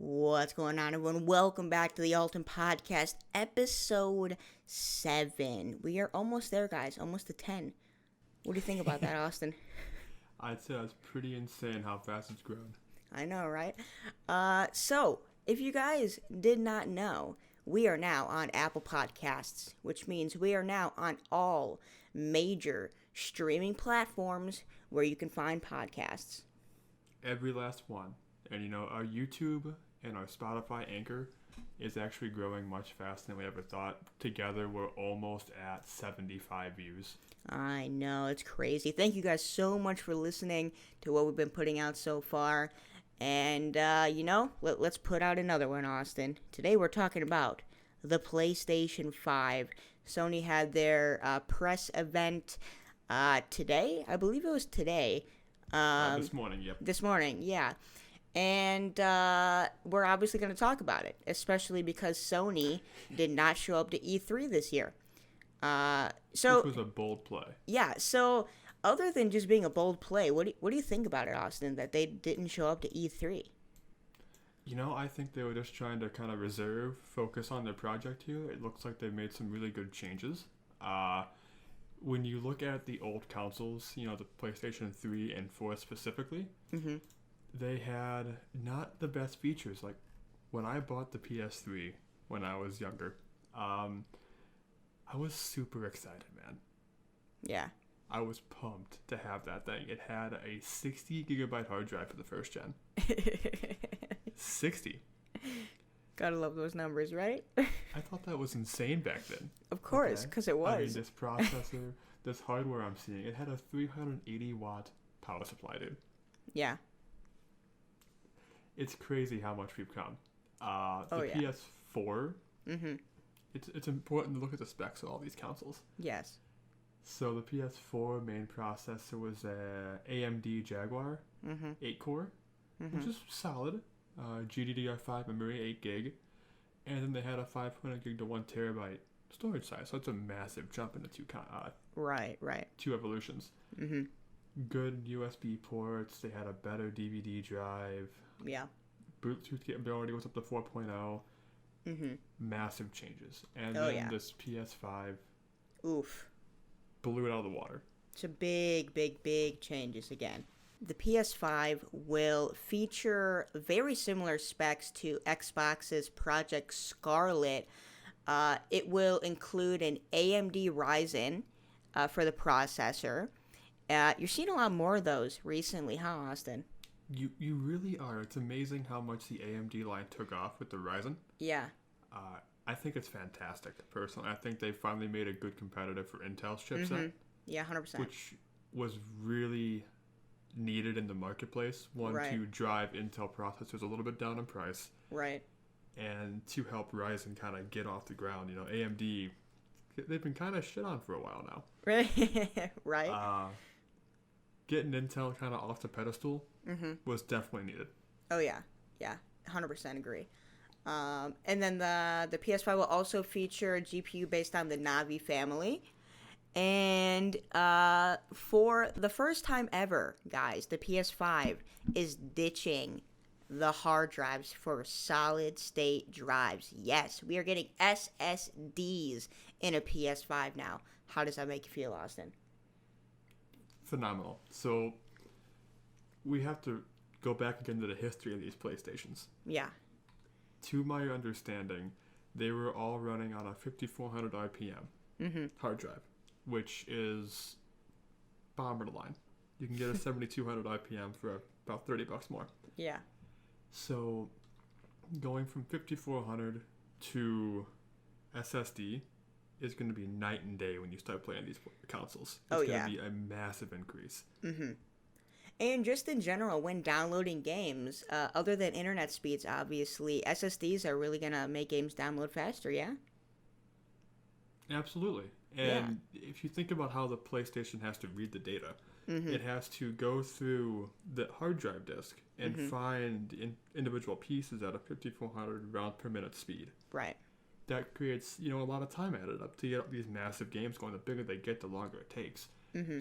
What's going on, everyone? Welcome back to the Alton Podcast, episode 7. We are almost there, guys. Almost to 10. What do you think about that, Austin? I'd say that's pretty insane how fast it's grown. I know, right? So, if you guys did not know, we are now on Apple Podcasts, which means we are now on all major streaming platforms where you can find podcasts. Every last one. And our YouTube and our Spotify Anchor is actually growing much faster than we ever thought. Together, we're almost at 75 views. I know, it's crazy. Thank you guys so much for listening to what we've been putting out so far. And, let's put out another one, Austin. Today we're talking about the PlayStation 5. Sony had their press event today. I believe it was today. This morning, yep. This morning, yeah. And we're obviously going to talk about it, especially because Sony did not show up to E3 this year. Which was a bold play. Yeah, so other than just being a bold play, what do you think about it, Austin, that they didn't show up to E3? I think they were just trying to kind of focus on their project here. It looks like they've made some really good changes. When you look at the old consoles, the PlayStation 3 and 4 specifically, mm-hmm. they had not the best features. Like, when I bought the PS3 when I was younger, I was super excited, man. Yeah. I was pumped to have that thing. It had a 60 gigabyte hard drive for the first gen. 60. Gotta love those numbers, right? I thought that was insane back then. Of course, because it was. I mean, this processor, this hardware I'm seeing, it had a 380 watt power supply, dude. Yeah. It's crazy how much we've come. Yeah. PS4, mm-hmm. it's important to look at the specs of all these consoles. Yes. So the PS4 main processor was a AMD Jaguar 8-core, which is solid. GDDR5 memory, 8 gig. And then they had a 500 gig to 1 terabyte storage size. So it's a massive jump into two evolutions. Mm-hmm. Good USB ports. They had a better DVD drive. Yeah. Bluetooth capability was up to 4.0. Mm-hmm. Massive changes. And this PS5 blew it out of the water. So big changes again. The PS5 will feature very similar specs to Xbox's Project Scarlet. It will include an AMD Ryzen for the processor. You're seeing a lot more of those recently, huh, Austin? You really are. It's amazing how much the AMD line took off with the Ryzen. Yeah. I think it's fantastic, personally. I think they finally made a good competitor for Intel's chipset. Mm-hmm. Yeah, 100%. Which was really needed in the marketplace. One, to drive Intel processors a little bit down in price. Right. And to help Ryzen kind of get off the ground. AMD, they've been kind of shit on for a while now. Right. Getting Intel kind of off the pedestal was definitely needed. Oh, yeah. Yeah, 100% agree. And then the PS5 will also feature a GPU based on the Navi family. And for the first time ever, guys, the PS5 is ditching the hard drives for solid-state drives. Yes, we are getting SSDs in a PS5 now. How does that make you feel, Austin? Phenomenal. So we have to go back again to the history of these PlayStations. Yeah. To my understanding, they were all running on a 5400 RPM hard drive, which is bottom of the line. You can get a 7200 RPM for about $30 more. Yeah. So going from 5400 to SSD is going to be night and day when you start playing these consoles. It's going to be a massive increase. Mm-hmm. And just in general, when downloading games, other than internet speeds, obviously, SSDs are really going to make games download faster, yeah? Absolutely. And if you think about how the PlayStation has to read the data, it has to go through the hard drive disk and find individual pieces at a 5400 round per minute speed. Right. That creates, a lot of time added up to get these massive games going. The bigger they get, the longer it takes.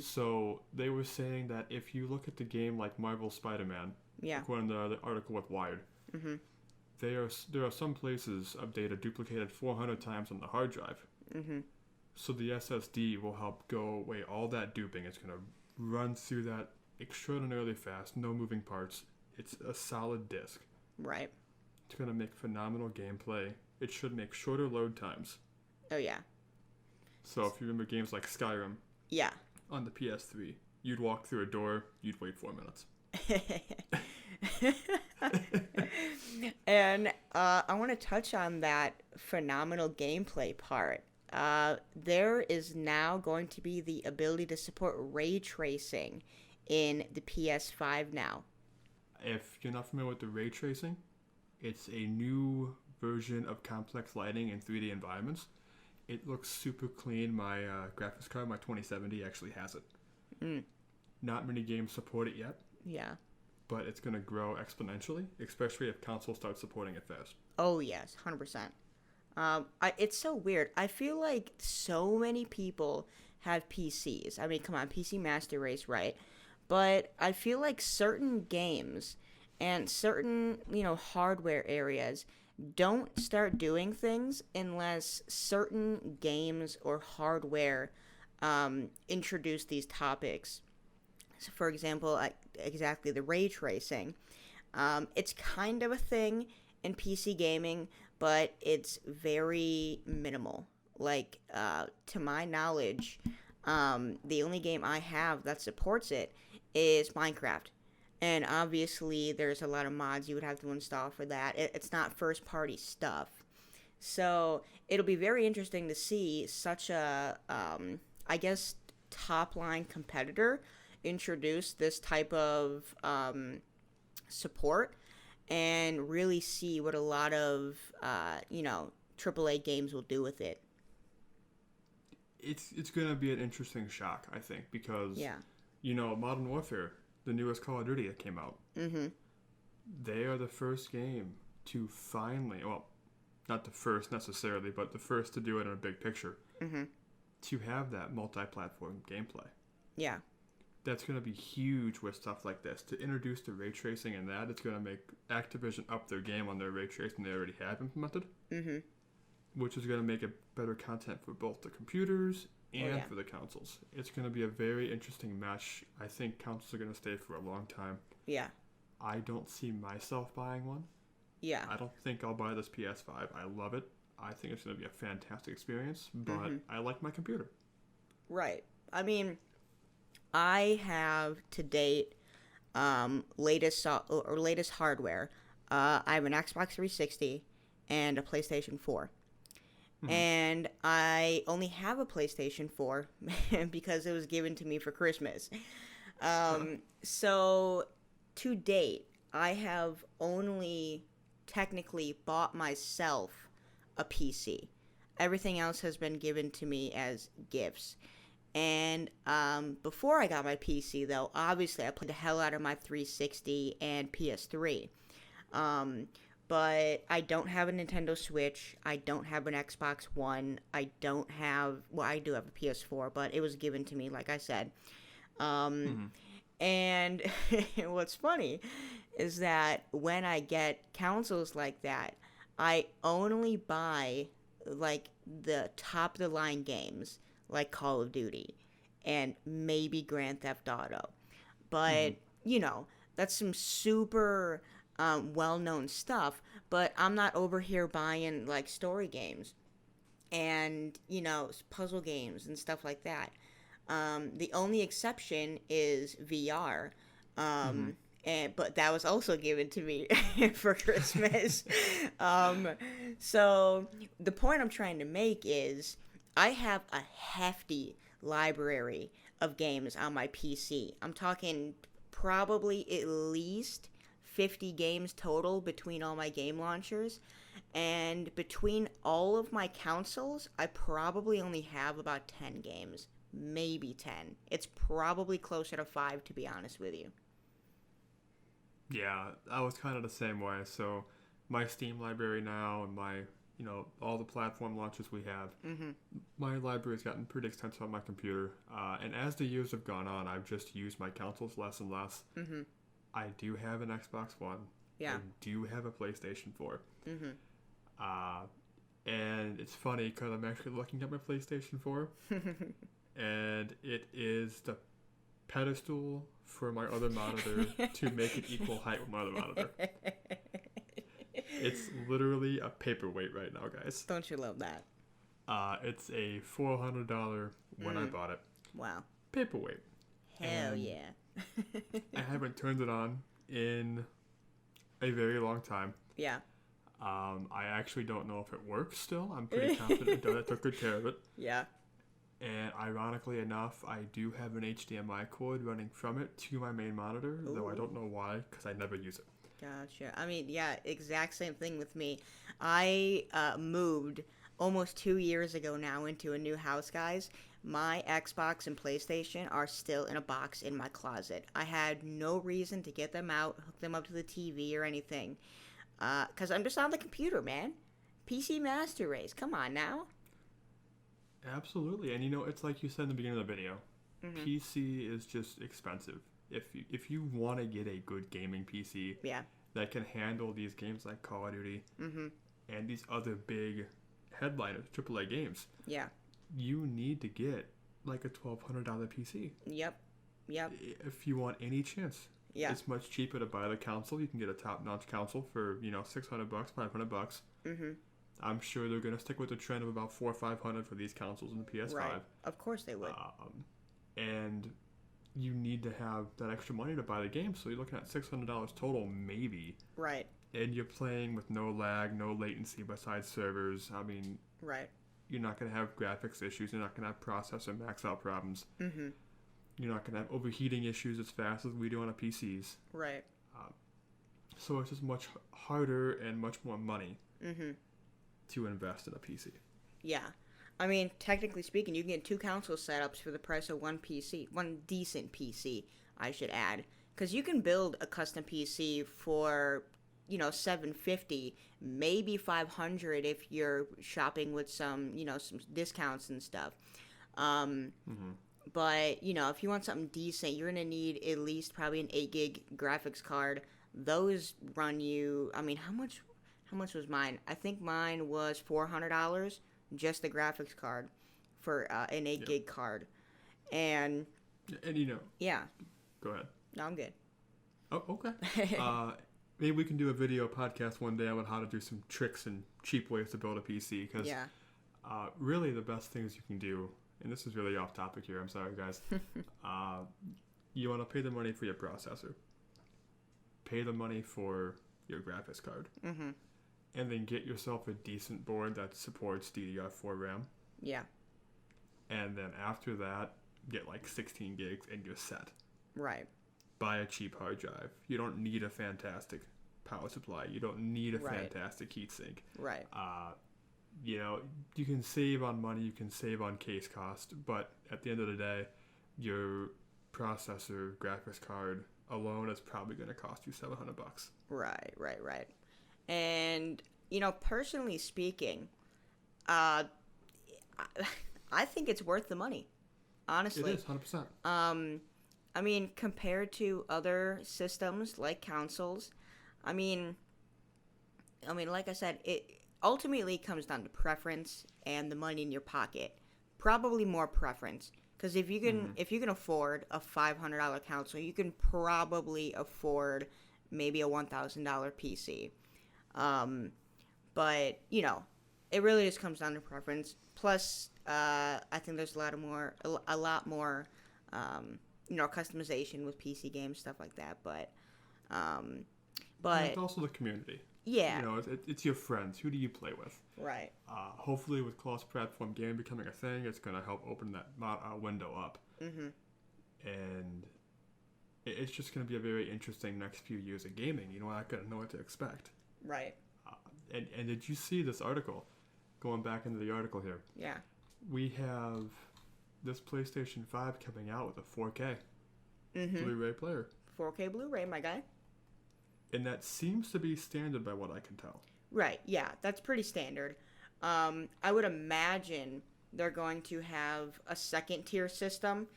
So they were saying that if you look at the game like Marvel's SpiderMan, according to the article with Wired, there are some places of data duplicated 400 times on the hard drive. Mm-hmm. So the SSD will help go away all that duping. It's going to run through that extraordinarily fast, no moving parts. It's a solid disk. Right. It's going to make phenomenal gameplay. It should make shorter load times. Oh, yeah. So if you remember games like Skyrim. Yeah. On the PS3, you'd walk through a door, you'd wait 4 minutes. And I want to touch on that phenomenal gameplay part. There is now going to be the ability to support ray tracing in the PS5 now. If you're not familiar with the ray tracing, it's a new version of complex lighting in 3D environments. It looks super clean. My graphics card, my 2070, actually has it. Mm. Not many games support it yet. Yeah. But it's going to grow exponentially, especially if consoles start supporting it fast. Oh, yes, 100%. It's so weird. I feel like so many people have PCs. I mean, come on, PC Master Race, right? But I feel like certain games and certain, hardware areas don't start doing things unless certain games or hardware introduce these topics. So, for example, exactly the ray tracing. It's kind of a thing in PC gaming, but it's very minimal. Like, to my knowledge, the only game I have that supports it is Minecraft. And obviously, there's a lot of mods you would have to install for that. It's not first-party stuff. So, it'll be very interesting to see such a, top-line competitor introduce this type of support and really see what a lot of, AAA games will do with it. It's going to be an interesting shock, I think, because, yeah. Modern Warfare, the newest Call of Duty that came out, mm-hmm. they are the first game to finally, well, not the first necessarily, but the first to do it in a big picture, mm-hmm. to have that multi-platform gameplay. Yeah. That's going to be huge with stuff like this. To introduce the ray tracing and that, it's going to make Activision up their game on their ray tracing they already have implemented, mm-hmm. which is going to make it better content for both the computers and for the consoles. It's going to be a very interesting match. I think consoles are going to stay for a long time. Yeah. I don't see myself buying one. Yeah. I don't think I'll buy this PS5. I love it. I think it's going to be a fantastic experience, but mm-hmm. I like my computer. Right. I mean, I have to date latest hardware. I have an Xbox 360 and a PlayStation 4. Mm-hmm. And I only have a PlayStation 4 because it was given to me for Christmas. So, to date, I have only technically bought myself a PC. Everything else has been given to me as gifts. And before I got my PC, though, obviously I played the hell out of my 360 and PS3. But I don't have a Nintendo Switch. I don't have an Xbox One. I do have a PS4, but it was given to me, like I said. Mm-hmm. And what's funny is that when I get consoles like that, I only buy, like, the top-of-the-line games, like Call of Duty and maybe Grand Theft Auto. But, that's some super well-known stuff, but I'm not over here buying, like, story games and, puzzle games and stuff like that. The only exception is VR, but that was also given to me for Christmas. So the point I'm trying to make is I have a hefty library of games on my PC. I'm talking probably at least 50 games total between all my game launchers. And between all of my consoles, I probably only have about 10 games. Maybe 10. It's probably closer to 5, to be honest with you. Yeah, I was kind of the same way. So my Steam library now and my, all the platform launches we have, my library's gotten pretty extensive on my computer. And as the years have gone on, I've just used my consoles less and less. I do have an Xbox One. Yeah. I do have a PlayStation 4. Mm-hmm. And it's funny because I'm actually looking at my PlayStation 4, and it is the pedestal for my other monitor to make it equal height with my other monitor. It's literally a paperweight right now, guys. Don't you love that? It's a $400 when I bought it. Wow. Paperweight. Hell And yeah. I haven't turned it on in a very long time. Yeah. I actually don't know if it works still. I'm pretty confident it does. I took good care of it. Yeah. And ironically enough, I do have an HDMI cord running from it to my main monitor, though I don't know why, because I never use it. Gotcha. I mean, yeah, exact same thing with me. I moved almost 2 years ago now into a new house, guys. My Xbox and PlayStation are still in a box in my closet. I had no reason to get them out, hook them up to the TV or anything. Because I'm just on the computer, man. PC Master Race. Come on now. Absolutely. And it's like you said in the beginning of the video. Mm-hmm. PC is just expensive. If you want to get a good gaming PC that can handle these games like Call of Duty and these other big headliners, AAA games, you need to get like a $1,200 PC. Yep. If you want any chance. Yeah. It's much cheaper to buy the console. You can get a top-notch console for, $600, $500. Mm-hmm. I'm sure they're going to stick with the trend of about $400 or $500 for these consoles in the PS5. Right. Of course they would. And you need to have that extra money to buy the game, so you're looking at $600 total, maybe. Right. And you're playing with no lag, no latency besides servers. I mean, right. You're not going to have graphics issues. You're not going to have processor max-out problems. Mm-hmm. You're not going to have overheating issues as fast as we do on our PCs. Right. So it's just much harder and much more money to invest in a PC. Yeah. I mean, technically speaking, you can get 2 console setups for the price of one PC. One decent PC, I should add. Because you can build a custom PC for, $750, maybe $500 if you're shopping with some discounts and stuff. But, if you want something decent, you're going to need at least probably an 8 gig graphics card. Those run you, I mean, how much was mine? I think mine was $400, just the graphics card for an 8 gig card. And yeah. Go ahead. No, I'm good. Oh, okay. Maybe we can do a video podcast one day on how to do some tricks and cheap ways to build a PC. Because really the best things you can do, and this is really off topic here, I'm sorry guys, you want to pay the money for your processor. Pay the money for your graphics card. Mm-hmm. And then get yourself a decent board that supports DDR4 RAM. Yeah. And then after that, get like 16 gigs and you're set. Right. Buy a cheap hard drive. You don't need a fantastic power supply. You don't need a fantastic heatsink. Right. You can save on money. You can save on case cost. But at the end of the day, your processor, graphics card alone is probably going to cost you $700. Right. And, personally speaking, I think it's worth the money, honestly. It is, 100%. I mean, compared to other systems like consoles, I mean, like I said, it ultimately comes down to preference and the money in your pocket. Probably more preference. Because if you can afford a $500 console, you can probably afford maybe a $1,000 PC. But it really just comes down to preference. Plus, I think there's a lot more customization with PC games, stuff like that. But and it's also the community. Yeah. It's your friends. Who do you play with? Right. Hopefully, with cross-platform gaming becoming a thing, it's going to help open that window up. Mm-hmm. And it's just going to be a very interesting next few years of gaming. We're not going to know what to expect. Right. And did you see this article? Going back into the article here. Yeah. We have this PlayStation 5 coming out with a 4K Blu-ray player. 4K Blu-ray, my guy. And that seems to be standard by what I can tell. Right, yeah, that's pretty standard. I would imagine they're going to have a second-tier system,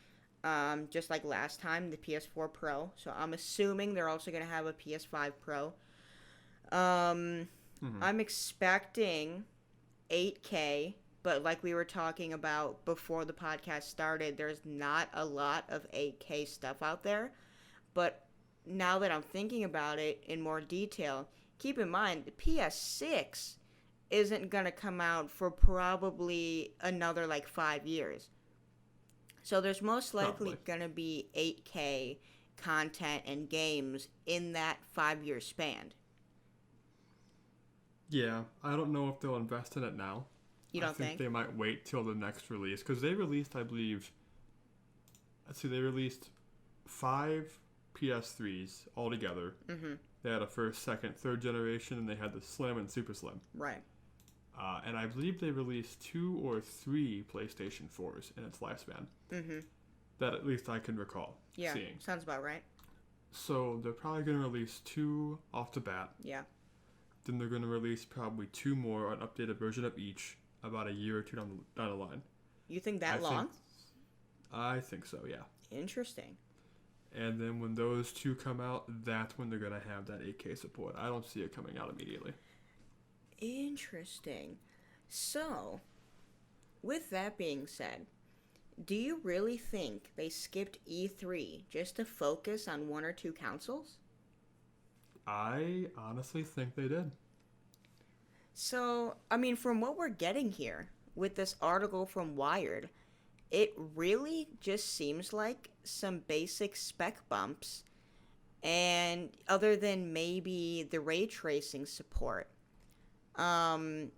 just like last time, the PS4 Pro. So I'm assuming they're also going to have a PS5 Pro. I'm expecting 8K, but like we were talking about before the podcast started, there's not a lot of 8K stuff out there. But now that I'm thinking about it in more detail, keep in mind the PS6 isn't going to come out for probably another like 5 years. So there's most likely going to be 8K content and games in that 5-year span. Yeah, I don't know if they'll invest in it now. You don't I think think? they might wait till the next release, because they released, I believe, they released 5 PS3s altogether. Mm-hmm. They had a first, second, third generation, and they had the Slim and Super Slim. Right. And I believe they released 2 or 3 PlayStation 4s in its lifespan. Mm-hmm. That at least I can recall seeing. Yeah, sounds about right. So they're probably going to release 2 off the bat. Yeah. Then they're going to release probably 2 more, an updated version of each, about a year or 2 down the line. You think that long? I think so, yeah. Interesting. And then when those 2 come out, that's when they're going to have that 8K support. I don't see it coming out immediately. Interesting. So, with that being said, do you really think they skipped E3 just to focus on 1 or 2 consoles? I honestly think they did. So, I mean, from what we're getting here with this article from Wired, it really just seems like some basic spec bumps, and other than maybe the ray tracing support. Because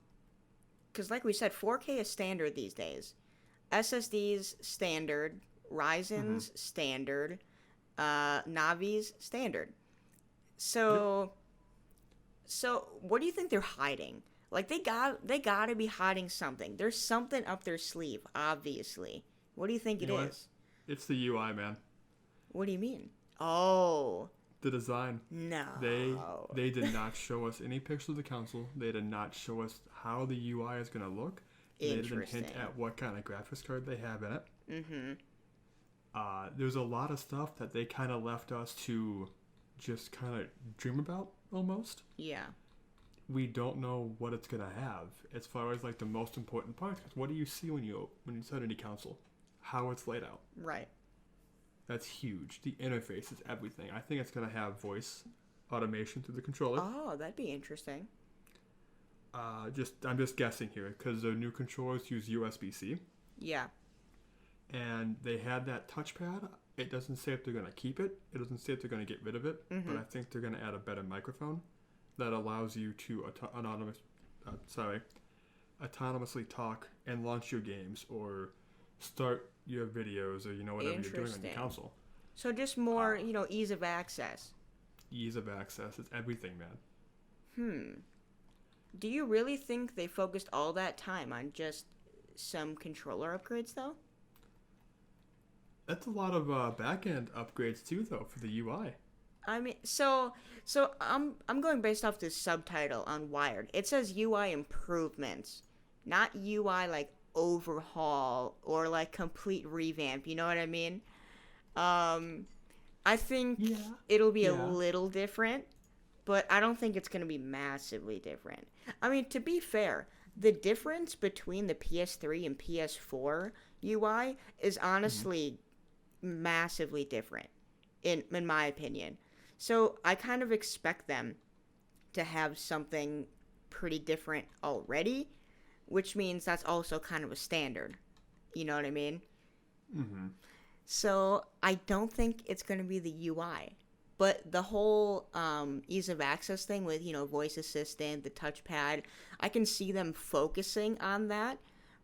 like we said, 4K is standard these days. SSDs standard, Ryzen's standard, Navi's standard. So what do you think they're hiding? Like they gotta be hiding something. There's something up their sleeve, obviously. What do you think it is? It's the UI, man. What do you mean? Oh. The design. No. They did not show us any pictures of the console. They did not show us how the UI is gonna look. They didn't hint at what kind of graphics card they have in it. Mm-hmm. There's a lot of stuff that they kind of left us to just kind of dream about, almost. Yeah. We don't know what it's gonna have as far as like the most important parts. Cause what do you see when you start any console? How it's laid out. Right. That's huge. The interface is everything. I think it's gonna have voice automation through the controller. Oh, that'd be interesting. I'm just guessing here because the new controllers use USB-C. Yeah. And they had that touchpad. It doesn't say if they're gonna keep it. It doesn't say if they're gonna get rid of it. Mm-hmm. But I think they're gonna add a better microphone that allows you to autonomously talk and launch your games or start your videos or whatever you're doing on your console. So just more ease of access. Ease of access is everything, man. Do you really think they focused all that time on just some controller upgrades though? That's a lot of back-end upgrades too, though, for the UI. I mean, so I'm going based off this subtitle on Wired. It says UI improvements, not UI like overhaul or like complete revamp. You know what I mean? I think it'll be a little different, but I don't think it's going to be massively different. I mean, to be fair, the difference between the PS3 and PS4 UI is honestly massively different, in my opinion. So I kind of expect them to have something pretty different already, which means that's also kind of a standard. You know what I mean? Mm-hmm. So I don't think it's going to be the UI. But the whole ease of access thing with, voice assistant, the touchpad, I can see them focusing on that.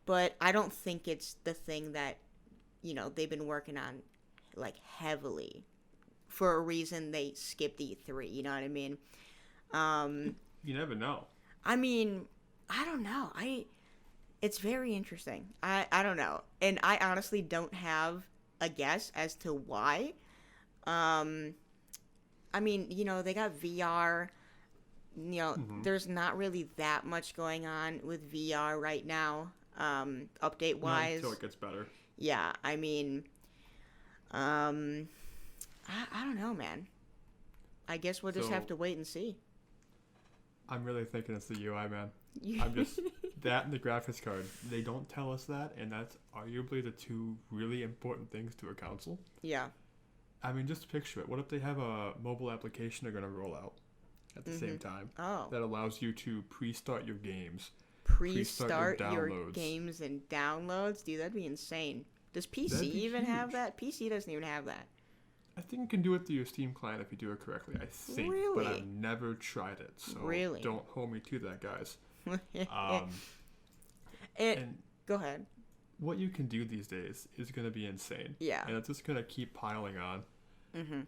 But I don't think it's the thing that, they've been working on, like, heavily. For a reason they skipped E3, you know what I mean? You never know. I mean, I don't know. It's very interesting. I don't know. And I honestly don't have a guess as to why. I mean, they got VR. There's not really that much going on with VR right now, update-wise. Not until it gets better. Yeah, I mean, I don't know, man. I guess we'll just have to wait and see. I'm really thinking it's the UI, man. I'm just that and the graphics card. They don't tell us that, and that's arguably the two really important things to a console. Yeah. I mean, just picture it. What if they have a mobile application they're going to roll out at the same time that allows you to pre-start your games, pre-start your games and downloads? Dude, that'd be insane. Does PC even have that? PC doesn't even have that. I think you can do it through your Steam client if you do it correctly, I think. Really? But I've never tried it, so don't hold me to that, guys. And go ahead. What you can do these days is going to be insane. Yeah. And it's just going to keep piling on. Mm-hmm.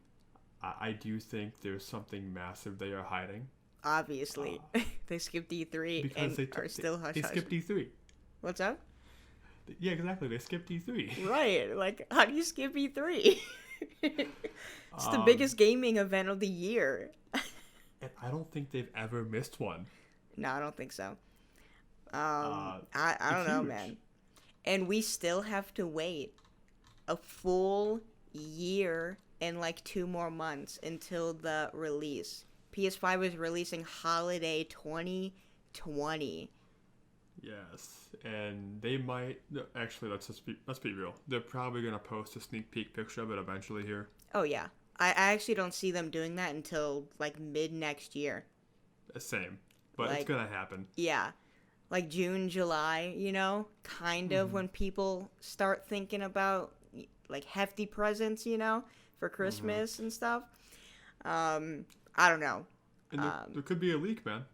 I do think there's something massive they are hiding. Obviously. They skipped E3 because and are still hush-hush. They skipped E3. What's up? Yeah, exactly. They skipped E3. Right. Like, how do you skip E3? It's the biggest gaming event of the year. And I don't think they've ever missed one. No, I don't think so. I don't know, man. And we still have to wait a full year and like 2 more months until the release. PS5 is releasing holiday 2020. Yes, and they might actually let's be real. They're probably gonna post a sneak peek picture of it eventually here. Oh yeah, I actually don't see them doing that until like mid next year. Same, but it's gonna happen. Yeah, like June, July, you know, kind of when people start thinking about like hefty presents, you know, for Christmas and stuff. I don't know. And there could be a leak, man.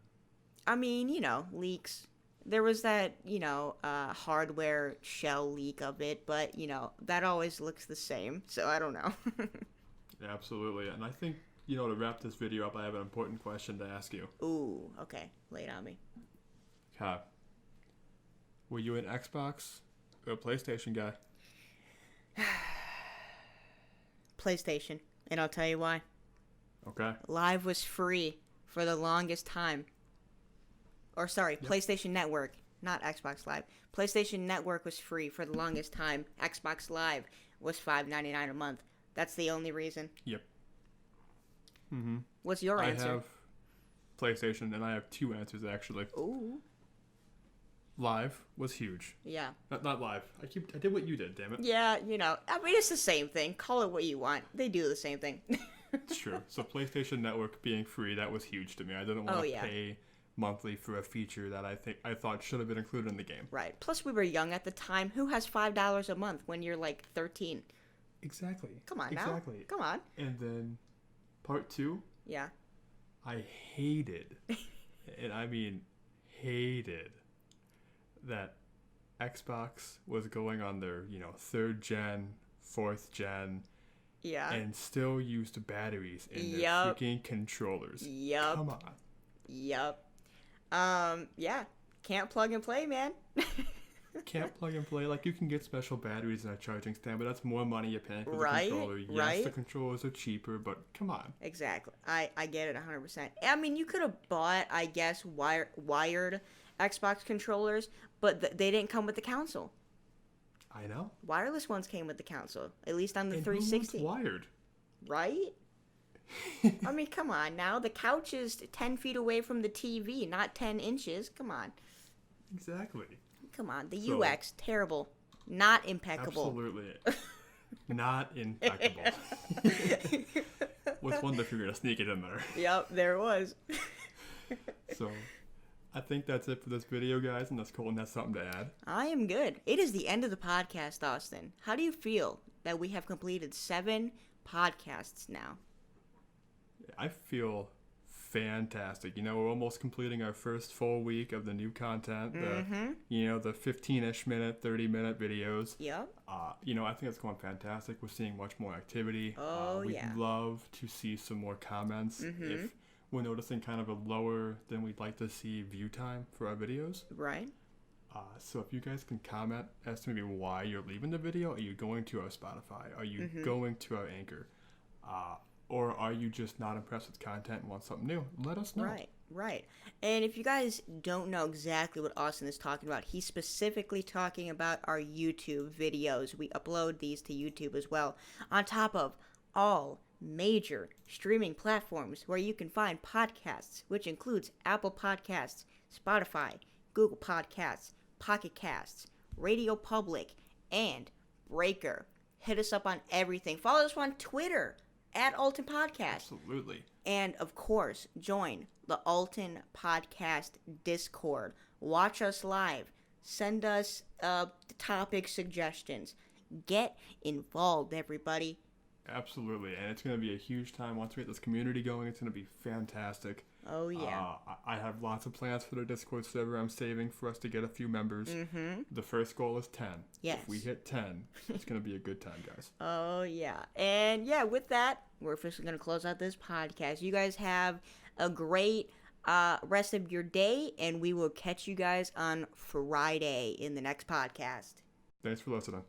I mean, you know, leaks. There was that, you know, hardware shell leak of it, but, you know, that always looks the same, so I don't know. Yeah, absolutely. And I think, you know, to wrap this video up, I have an important question to ask you. Ooh, okay. Lay it on me. Okay. Were you an Xbox or a PlayStation guy? PlayStation, and I'll tell you why. Okay. Live was free for the longest time. Or sorry, PlayStation Network, not Xbox Live. PlayStation Network was free for the longest time. Xbox Live was $5.99 a month. That's the only reason. Yep. Mm-hmm. What's your answer? I have PlayStation, and I have 2 answers actually. Ooh. Live was huge. Yeah. Not live. I did what you did, damn it. Yeah, you know, I mean, it's the same thing. Call it what you want. They do the same thing. It's true. So PlayStation Network being free, that was huge to me. I didn't want to pay monthly for a feature that I thought should have been included in the game. Right. Plus, we were young at the time. Who has $5 a month when you're like 13? Exactly. Come on now. Exactly. Come on. And then part 2. Yeah. I hated, and I mean hated, that Xbox was going on their, you know, 3rd gen, 4th gen. Yeah. And still used batteries in their freaking controllers. Yep. Come on. Yep. Yeah. Can't plug and play, man. Can't plug and play. Like, you can get special batteries in a charging stand, but that's more money you're paying for the controller. Yes, the controllers are cheaper, but come on. Exactly. I get it 100%. I mean, you could have bought, I guess, wired Xbox controllers, but they didn't come with the console. I know. Wireless ones came with the console, at least on the and 360. Who wants wired? Right? I mean, come on now. The couch is 10 feet away from the TV, not 10 inches. Come on. Exactly. Come on. The UX, terrible. Not impeccable. Absolutely. Not impeccable. What's wonder if you're going to sneak it in there. Yep, there it was. So, I think that's it for this video, guys, unless Colton has something to add. I am good. It is the end of the podcast, Austin. How do you feel that we have completed 7 podcasts now? I feel fantastic. You know, we're almost completing our first full week of the new content. The 15-ish minute, 30-minute videos. Yep. You know, I think it's going fantastic. We're seeing much more activity. We'd love to see some more comments. If we're noticing kind of a lower than we'd like to see view time for our videos. Right. So if you guys can comment as to maybe why you're leaving the video. Are you going to our Spotify? Are you going to our Anchor? Or are you just not impressed with content and want something new? Let us know. Right. And if you guys don't know exactly what Austin is talking about, he's specifically talking about our YouTube videos. We upload these to YouTube as well, on top of all major streaming platforms where you can find podcasts, which includes Apple Podcasts, Spotify, Google Podcasts, Pocket Casts, Radio Public, and Breaker. Hit us up on everything. Follow us on Twitter at Alton Podcast. Absolutely. And, of course, join the Alton Podcast Discord. Watch us live. Send us topic suggestions. Get involved, everybody. Absolutely. And it's going to be a huge time. Once we get this community going, it's going to be fantastic. Oh, yeah. I have lots of plans for the Discord server. I'm saving for us to get a few members. Mm-hmm. The first goal is 10. Yes. If we hit 10, it's going to be a good time, guys. Oh, yeah. And, yeah, with that, we're officially going to close out this podcast. You guys have a great rest of your day, and we will catch you guys on Friday in the next podcast. Thanks for listening.